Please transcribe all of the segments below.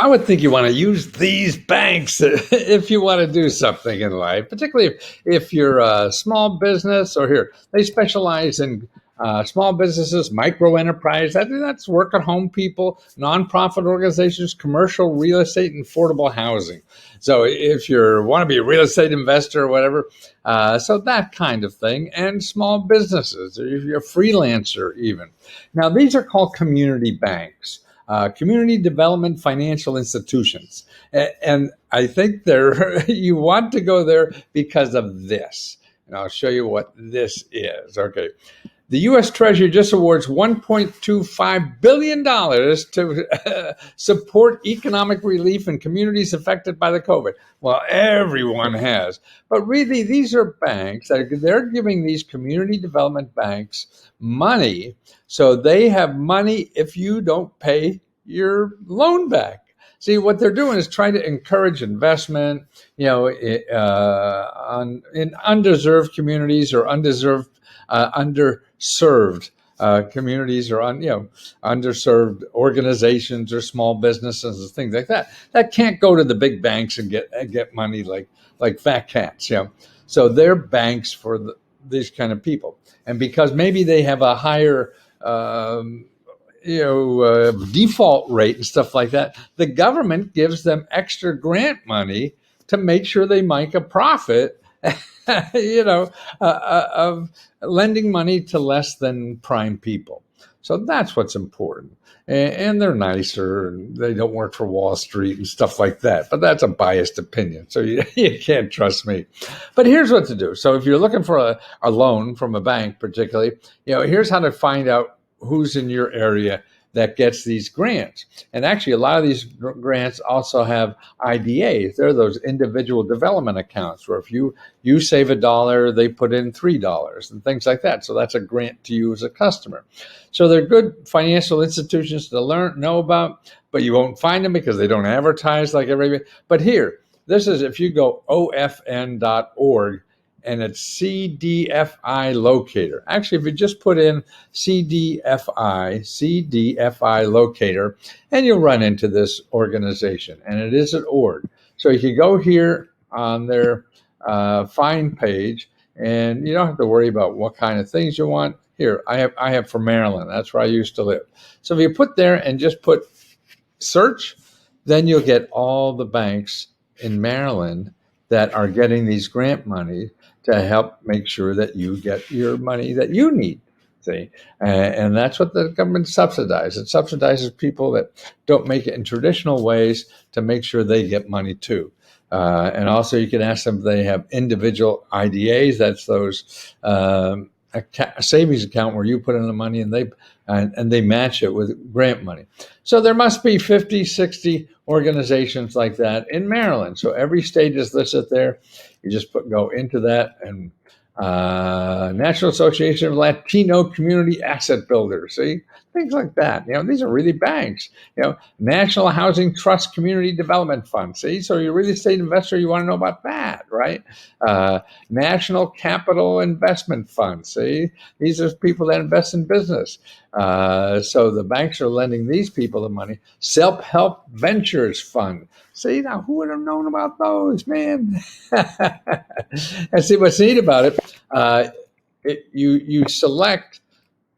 I would think you want to use these banks if you want to do something in life, particularly if you're a small business or here. They specialize in small businesses, micro enterprise. That's work at home people, nonprofit organizations, commercial real estate, and affordable housing. So if you want to be a real estate investor or whatever, so that kind of thing, and small businesses, or if you're a freelancer even. Now, these are called community banks. Community development financial institutions. And I think you want to go there because of this. And I'll show you what this is. Okay. The U.S. Treasury just awards $1.25 billion to support economic relief in communities affected by the COVID. Well, everyone has. But really, these are banks. They're giving these community development banks money, so they have money if you don't pay your loan back. See, what they're doing is trying to encourage investment, in undeserved communities or underserved communities or underserved organizations or small businesses and things like that. That can't go to the big banks and get money like fat cats. So they're banks for these kind of people, and because maybe they have a higher default rate and stuff like that, the government gives them extra grant money to make sure they make a profit, of lending money to less than prime people. So that's what's important. And they're nicer, and they don't work for Wall Street and stuff like that. But that's a biased opinion, so you can't trust me. But here's what to do. So if you're looking for a loan from a bank, particularly, here's how to find out who's in your area that gets these grants. And actually, a lot of these grants also have IDAs. They're those individual development accounts where if you save $1, they put in $3 and things like that. So that's a grant to you as a customer. So they're good financial institutions to know about, but you won't find them because they don't advertise like everybody. But here, this is, if you go ofn.org, and it's CDFI locator. Actually, if you just put in CDFI locator, and you'll run into this organization, and it is an org. So you can go here on their find page, and you don't have to worry about what kind of things you want. Here, I have for Maryland. That's where I used to live. So if you put there and just put search, then you'll get all the banks in Maryland that are getting these grant money to help make sure that you get your money that you need. See, and that's what the government subsidizes. It subsidizes people that don't make it in traditional ways to make sure they get money too. And also, you can ask them if they have individual IDAs. That's those savings account where you put in the money and they match it with grant money. So there must be 50, 60 organizations like that in Maryland. So every state is listed there. You just go into that, and National Association of Latino Community Asset Builders, see, things like that. These are really banks. National Housing Trust Community Development Fund. See, so you're a real estate investor, you want to know about that, right? National Capital Investment Fund. See, these are people that invest in business. So the banks are lending these people the money. Self-Help Ventures Fund. See, now who would have known about those, man? And see, what's neat about it, you select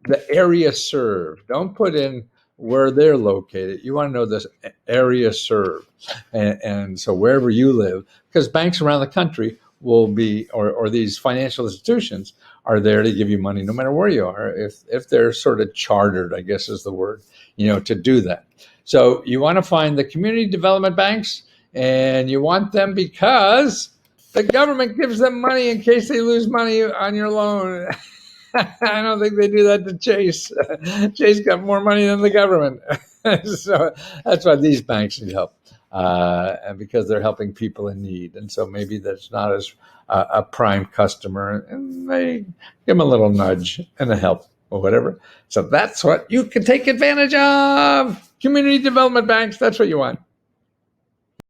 the area served. Don't put in where they're located. You want to know this area served. And so wherever you live, because banks around the country will be, or these financial institutions are there to give you money no matter where you are, if they're sort of chartered, I guess is the word, to do that. So you want to find the community development banks, and you want them because the government gives them money in case they lose money on your loan. I don't think they do that to Chase. Chase got more money than the government. So that's why these banks need help, and because they're helping people in need. And so maybe that's not as a prime customer, and they give them a little nudge and a help or whatever. So that's what you can take advantage of. Community development banks, that's what you want.